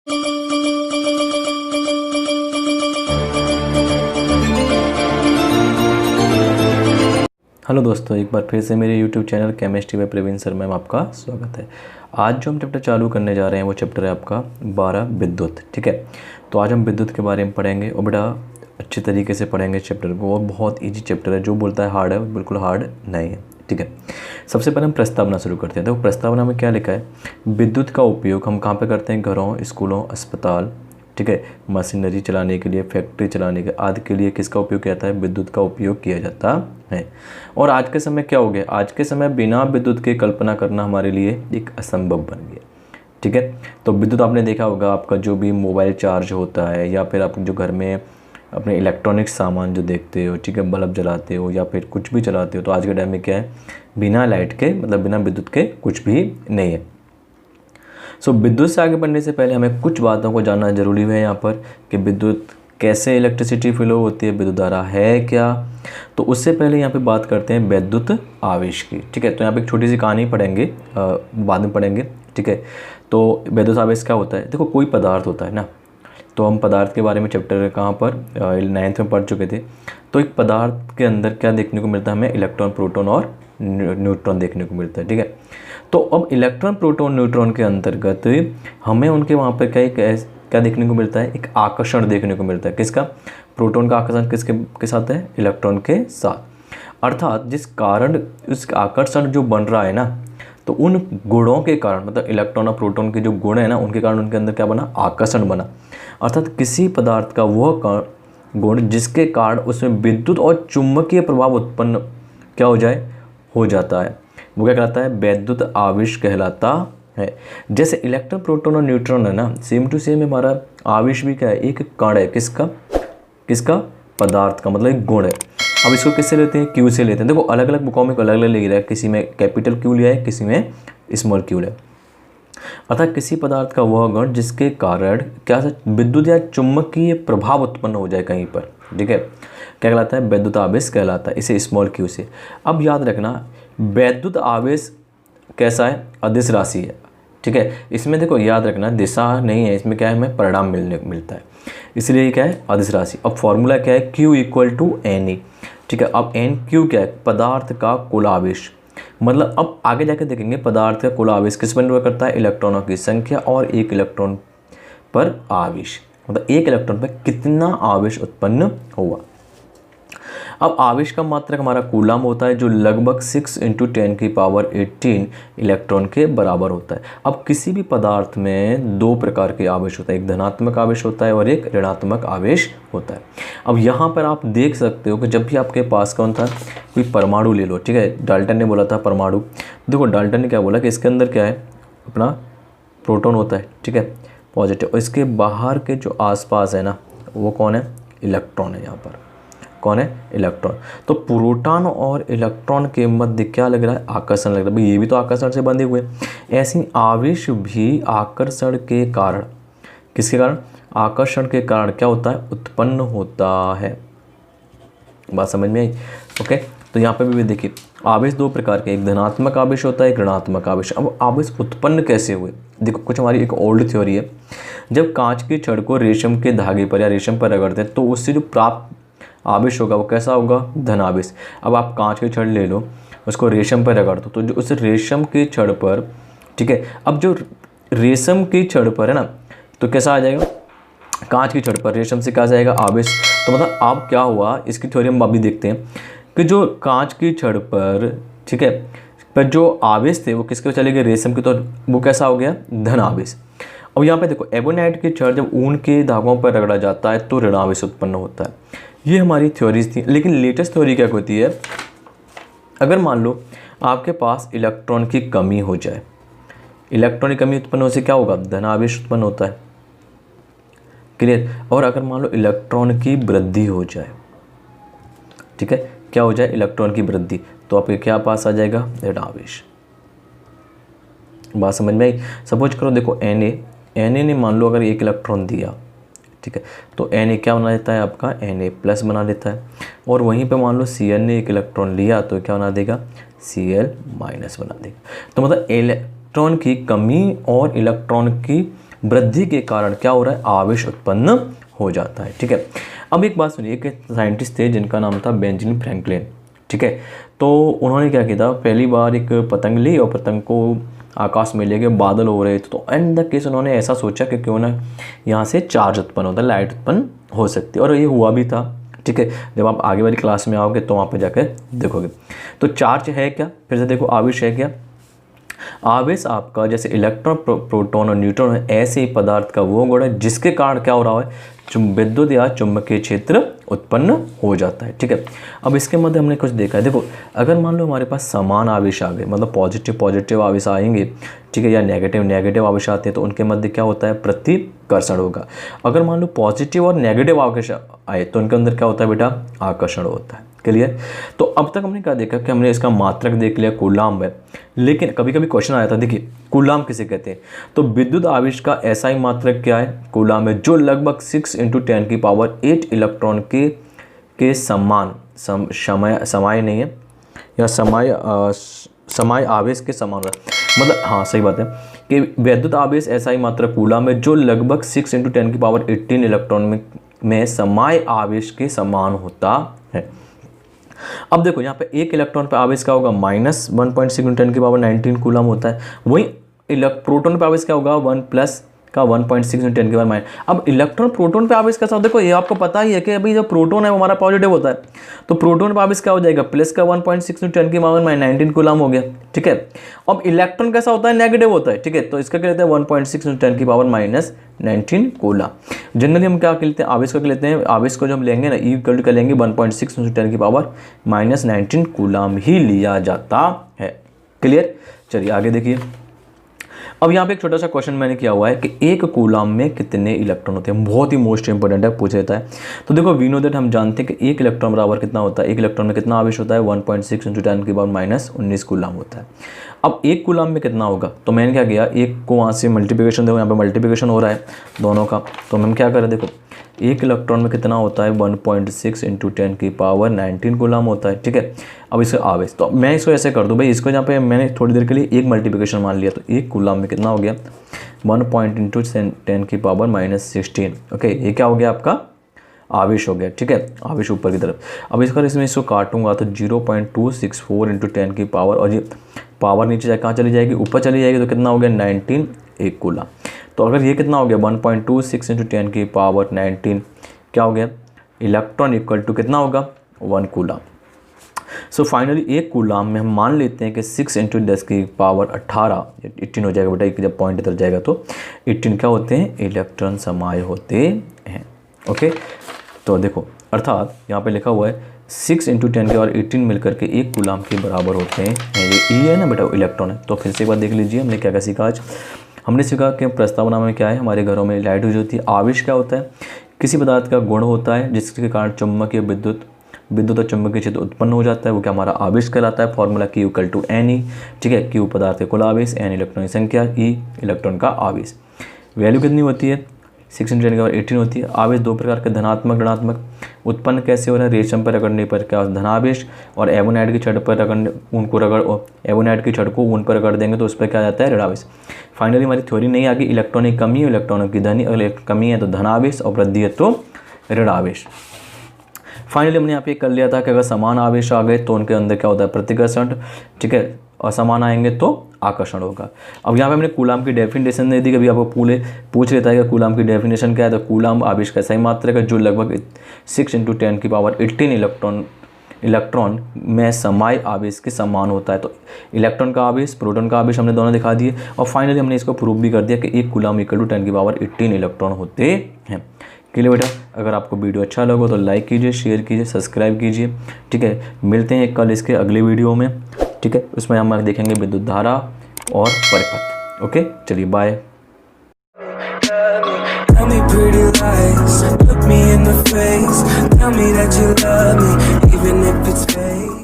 Hello दोस्तों, एक बार फिर से मेरे YouTube channel chemistry by Praveen sir में आपका स्वागत है। आज जो हम चैप्टर चालू करने जा रहे हैं वो चैप्टर है आपका 12 विद्युत। ठीक है, तो आज हम विद्युत के बारे में पढ़ेंगे और बड़ा अच्छे तरीके से पढ़ेंगे चैप्टर को। और बहुत इजी चैप्टर है, जो बोलता है हार्ड है बिल्कुल हार्ड नहीं है। ठीक है, सबसे पहले हम प्रस्तावना शुरू करते हैं। तो प्रस्तावना में क्या लिखा है, विद्युत का उपयोग हम कहाँ पर करते हैं, घरों, स्कूलों, अस्पताल, ठीक है, मशीनरी चलाने के लिए, फैक्ट्री चलाने के आदि के लिए किसका उपयोग किया जाता है, विद्युत का उपयोग किया जाता है। और आज के समय क्या हो गया, आज के समय बिना विद्युत के कल्पना करना हमारे लिए एक असंभव बन गया। ठीक है, तो विद्युत आपने देखा होगा, आपका जो भी मोबाइल चार्ज होता है या फिर आप जो घर में अपने इलेक्ट्रॉनिक सामान जो देखते हो, ठीक है, बल्ब जलाते हो या फिर कुछ भी चलाते हो, तो आज के टाइम में क्या है, बिना लाइट के मतलब बिना विद्युत के कुछ भी नहीं है। सो विद्युत से आगे बढ़ने से पहले हमें कुछ बातों को जानना जरूरी है यहाँ पर कि विद्युत कैसे इलेक्ट्रिसिटी फ्लो होती है, विद्युत धारा है क्या। तो उससे पहले यहाँ पे बात करते हैं विद्युत आवेश की। ठीक है, तो यहाँ पे एक छोटी सी कहानी पढ़ेंगे, बाद में पढ़ेंगे। ठीक है, तो विद्युत आवेश क्या होता है, देखो कोई पदार्थ होता है ना, तो हम पदार्थ के बारे में चैप्टर कहाँ पर 9th में पढ़ चुके थे। तो एक पदार्थ के अंदर क्या देखने को मिलता है, हमें इलेक्ट्रॉन, प्रोटॉन और न्यूट्रॉन देखने को मिलता है। ठीक है, तो अब इलेक्ट्रॉन, प्रोटॉन, न्यूट्रॉन के अंतर्गत हमें उनके वहाँ पर क्या देखने को मिलता है, एक आकर्षण देखने को मिलता है। किसका, प्रोटॉन का आकर्षण किसके साथ है, इलेक्ट्रॉन के साथ। अर्थात जिस कारण उस आकर्षण जो बन रहा है ना, तो उन गुणों के कारण, मतलब इलेक्ट्रॉन और प्रोटॉन के जो गुण है ना, उनके कारण उनके अंदर क्या बना, आकर्षण बना। अर्थात किसी पदार्थ का वह गुण जिसके कारण उसमें विद्युत और चुंबकीय प्रभाव उत्पन्न क्या हो जाता है, वो क्या कहलाता है, वैद्युत आवेश कहलाता है। जैसे इलेक्ट्रॉन, प्रोटॉन और न्यूट्रॉन है ना, सेम टू सेम हमारा आवेश भी क्या है, एक कण है। किसका पदार्थ का, मतलब एक गुण है। अब इसको किससे लेते हैं, क्यू से लेते हैं। देखो अलग अलग बुकों में अलग अलग लिख रहा है, किसी में कैपिटल क्यू लिया है, किसी में स्मॉल क्यू है। अर्थात किसी पदार्थ का वह गुण जिसके कारण क्या विद्युत या चुंबकीय प्रभाव उत्पन्न हो जाए कहीं पर। ठीक है, क्या कहलाता है, वैद्युत आवेश कहलाता है, इसे स्मॉल क्यू से। अब याद रखना, वैद्युत आवेश कैसा है, अदिश राशि है। ठीक है, इसमें देखो याद रखना, दिशा नहीं है, इसमें क्या है, हमें परिणाम मिलता है, इसलिए क्या है, अदिश राशि। अब फॉर्मूला क्या है, Q = NE। ठीक है, अब NQ क्या है, पदार्थ का कुल आवेश। मतलब अब आगे जाके देखेंगे पदार्थ का कुल आवेश किस पर निर्भर करता है, इलेक्ट्रॉनों की संख्या और एक इलेक्ट्रॉन पर आवेश, मतलब एक इलेक्ट्रॉन पर कितना आवेश उत्पन्न हुआ। अब आवेश का मात्रक हमारा कूलम होता है, जो लगभग 6 × 10⁻18 इलेक्ट्रॉन के बराबर होता है। अब किसी भी पदार्थ में दो प्रकार के आवेश होता है, एक धनात्मक आवेश होता है और एक ऋणात्मक आवेश होता है। अब यहाँ पर आप देख सकते हो कि जब भी आपके पास कौन था, कोई परमाणु ले लो। ठीक है, डाल्टन ने बोला था परमाणु। देखो डाल्टन ने क्या बोला कि इसके अंदर क्या है, अपना प्रोटॉन होता है, ठीक है, पॉजिटिव, और इसके बाहर के जो आसपास है ना, वो कौन है, इलेक्ट्रॉन है। यहाँ पर कौन है, इलेक्ट्रॉन। तो प्रोटॉन और इलेक्ट्रॉन के मध्य क्या लग रहा है, आकर्षण लग रहा है। भाई ये भी तो आकर्षण से बंधे हुए। ऐसे आवेश भी आकर्षण के कारण, किसके कारण, आकर्षण के कारण क्या होता है, उत्पन्न होता है। बात समझ में आई। ओके, तो यहाँ पे भी देखिए आवेश दो प्रकार के, एक धनात्मक आवेश होता है, एक ऋणात्मक आवेश। अब आवेश उत्पन्न कैसे हुए, देखो कुछ हमारी एक ओल्ड थ्योरी है। जब कांच की छड़ को रेशम के धागे पर या रेशम पर रगड़ते हैं तो उससे जो प्राप्त आवेश होगा वो कैसा होगा, धन आवेश। अब आप कांच की छड़ ले लो, उसको रेशम पर रगड़ दो, तो जो उस रेशम की छड़ पर, ठीक है, अब जो रेशम की छड़ पर है ना, तो कैसा आ जाएगा, कांच की छड़ पर रेशम से क्या जाएगा, आवेश। तो मतलब अब क्या हुआ, इसकी थ्योरी हम अभी देखते हैं कि जो कांच की छड़ पर, ठीक है, पर जो आवेश थे वो किसके पर चले गए, रेशम के, तो वो कैसा हो गया, धन आवेश। अब यहाँ पे देखो एबोनाइट की छड़ जब ऊन के धागों पर रगड़ा जाता है तो ऋण आवेश उत्पन्न होता है। ये हमारी थ्योरीज थी। लेकिन लेटेस्ट थ्योरी क्या होती है, अगर मान लो आपके पास इलेक्ट्रॉन की कमी हो जाए, इलेक्ट्रॉन की कमी उत्पन्न होने से क्या होगा, धन आवेश उत्पन्न होता है। क्लियर। और अगर मान लो इलेक्ट्रॉन की वृद्धि हो जाए, ठीक है, क्या हो जाए, इलेक्ट्रॉन की वृद्धि, तो आपके क्या पास आ जाएगा, ऋण आवेश। बात समझ में आई। सपोज करो देखो Na ने मान लो अगर एक इलेक्ट्रॉन दिया, ठीक है, तो Na क्या बना देता है आपका, Na+ बना देता है। और वहीं पे मान लो Cl ने एक इलेक्ट्रॉन लिया तो क्या बना देगा, Cl- बना देगा। तो मतलब इलेक्ट्रॉन की कमी और इलेक्ट्रॉन की वृद्धि के कारण क्या हो रहा है, आवेश उत्पन्न हो जाता है। ठीक है, अब एक बात सुनिए, एक साइंटिस्ट थे जिनका नाम था बेंजामिन फ्रैंकलिन। ठीक है, तो उन्होंने क्या किया था, पहली बार एक पतंग ली और पतंग को आकाश में लेके बादल हो रहे थे, तो एंड द केस उन्होंने ऐसा सोचा कि क्यों ना यहाँ से चार्ज उत्पन्न होता है, लाइट उत्पन्न हो सकती है, और ये हुआ भी था। ठीक है, जब आप आगे वाली क्लास में आओगे तो वहाँ पे जाकर देखोगे। तो चार्ज है क्या, फिर से देखो, आवेश है क्या, आवेश आपका जैसे इलेक्ट्रॉन, प्रोटॉन और न्यूट्रॉन है, ऐसे ही पदार्थ का वो गुण है जिसके कारण क्या हो रहा है, विद्युत या चुंबकीय क्षेत्र उत्पन्न हो जाता है। ठीक है, अब इसके मध्य हमने कुछ देखा है। देखो, अगर मान लो हमारे पास समान आवेश आ गए, मतलब पॉजिटिव आवेश आएंगे, ठीक है, या नेगेटिव आवेश आते हैं, तो उनके मध्य क्या होता है, प्रतिकर्षण होगा। अगर मान लो पॉजिटिव और नेगेटिव आवेश आए तो उनके अंदर क्या होता है बेटा, आकर्षण होता है। क्लियर। तो अब तक हमने क्या देखा कि हमने इसका मात्रक देख लिया, कूलाम्ब है, लेकिन कभी कभी क्वेश्चन आया था, देखिए कूलाम्ब किसे कहते हैं, तो विद्युत आवेश का ऐसा ही मात्रक क्या है, कूलाम्ब है, जो लगभग 6 × 10⁸ इलेक्ट्रॉन के समान समय नहीं है, या समय आवेश के समान, मतलब हाँ सही बात है कि विद्युत आवेश ऐसा ही मात्रक कूलाम्ब है जो लगभग 6 × 10⁸ इलेक्ट्रॉन में समय आवेश के समान होता है। अब देखो यहाँ पे एक इलेक्ट्रॉन पे आवेश क्या होगा, -1.6 × 10⁻19 कूलम होता है। वही प्रोटॉन पे आवेश क्या होगा, 1 प्लस का 1.6 × 10⁻⁻। अब इलेक्ट्रॉन प्रोटॉन पे आवेश कैसा होता है, देखो ये आपको पता ही है कि अभी जो प्रोटॉन है वो हमारा पॉजिटिव होता है, तो प्रोटॉन पे आवेश क्या हो जाएगा, प्लस का 1.6 × 10⁻19 कूलम हो गया। ठीक है, अब इलेक्ट्रॉन कैसा होता है, नेगेटिव होता है। ठीक है, तो इसका क्या लेते हैं, 1.6 × 10⁻19 कूलम। जनरली हम क्या लेते हैं, आवेश का लेते हैं, आवेश को जो हम लेंगे ना, ई इक्वल टू लेंगे 1.6 × 10⁻19 कूलम ही लिया जाता है। क्लियर। चलिए आगे देखिए, अब यहाँ पे एक छोटा सा क्वेश्चन मैंने किया हुआ है कि एक कूलम में कितने इलेक्ट्रॉन होते हैं, बहुत ही मोस्ट इंपॉर्टेंट है, पूछ लेता है। तो देखो वी नो दैट, हम जानते हैं कि एक इलेक्ट्रॉन बराबर कितना होता है, एक इलेक्ट्रॉन में कितना आवेश होता है, 1.6 × 10⁻19 कूलम होता है। अब एक कूलम में कितना होगा, तो मैंने क्या किया, एक को वहाँ से मल्टीप्लिकेशन, देखो यहाँ पे मल्टीप्लिकेशन हो रहा है दोनों का, तो हम क्या करें, देखो एक इलेक्ट्रॉन में कितना होता है, 1.6 × 10⁻19 कूलम होता है। ठीक है, अब इसका आवेश, तो मैं इसको ऐसे कर दूँ भाई, इसको यहाँ पे मैंने थोड़ी देर के लिए एक मल्टीप्लिकेशन मान लिया, तो एक कूलम में कितना हो गया, 1 × 10⁻16। ओके, ये क्या हो गया, आपका आवेश हो गया। ठीक है, आवेश ऊपर की तरफ। अब इसमें इसको काटूंगा तो 0.264 × 10 की पावर, और ये पावर नीचे जाए कहाँ चली जाएगी, ऊपर चली जाएगी, तो कितना हो गया, 19 एक कूलम। तो अगर ये कितना हो गया, 1.26 × 10⁻19 क्या हो गया, इलेक्ट्रॉन इक्वल टू कितना होगा, 1 कूलम। सो फाइनली एक कूलम में हम मान लेते हैं कि 6 × 10⁻18 18 हो जाएगा बेटा, जब पॉइंट इधर जाएगा तो 18 क्या होते हैं, इलेक्ट्रॉन समाय होते हैं। ओके, तो देखो अर्थात यहाँ पे लिखा हुआ है 6 × 10⁻18 मिलकर के एक कूलम के बराबर होते हैं। ये ई है ना बेटा, इलेक्ट्रॉन है। तो फिर से एक बार देख लीजिए हमने क्या क्या सीखा आज। हमने सीखा कि प्रस्तावना में क्या है, हमारे घरों में लाइट यूज होती है। आवेश क्या होता है, किसी पदार्थ का गुण होता है जिसके कारण चुंबकीय विद्युत और चुंबकीय क्षेत्र उत्पन्न हो जाता है, वो क्या हमारा आवेश कहलाता है। Formula Q = Ne। ठीक है, Q पदार्थ का कुल आवेश, N इलेक्ट्रॉन की संख्या, E इलेक्ट्रॉन का आवेश। वैल्यू कितनी होती है, 6 × 10⁻18 होती है। आवेश दो प्रकार के, धनात्मक ऋणात्मक। उत्पन्न कैसे हो रहा है, रेशम पर रगड़ने पर क्या धनावेश, और एवोनाइड की छड़ पर रगड़ने, एवोनाइड की छड़ को ऊन पर रगड़ देंगे तो उस पर क्या जाता है, ऋणावेश। फाइनली हमारी थ्योरी नहीं आ गई, इलेक्ट्रॉनिक कमी, इलेक्ट्रॉनों की धनी, अगर कमी है तो धनावेश और वृद्धि है तो ऋणावेश। फाइनली हमने यहाँ पे कर लिया था कि अगर समान आवेश आ गए तो उनके अंदर क्या होता है, प्रतिकर्षण। ठीक है, और समान आएंगे तो आकर्षण होगा। अब यहाँ पे हमने कूलम की डेफिनेशन दे दी, कभी आपको पूछ लेता है कि कूलम की डेफिनेशन क्या है, तो कूलम आवेश का सही मात्रक है जो लगभग 6 × 10⁻18 इलेक्ट्रॉन में समय आवेश के समान होता है। तो इलेक्ट्रॉन का आवेश, प्रोटॉन का आवेश हमने दोनों दिखा दिए, और फाइनली हमने इसको प्रूव भी कर दिया कि एक कूलम इक्वल टू 10⁻18 इलेक्ट्रॉन होते हैं। के लिए बेटा, अगर आपको वीडियो अच्छा लगा तो लाइक कीजिए, शेयर कीजिए, सब्सक्राइब कीजिए। ठीक है, मिलते हैं कल इसके अगले वीडियो में। ठीक है, उसमें हम देखेंगे विद्युत धारा और परिपथ। ओके, चलिए bye. Tell me pretty lies, look me in the face, tell me that you love me, even if it's fake.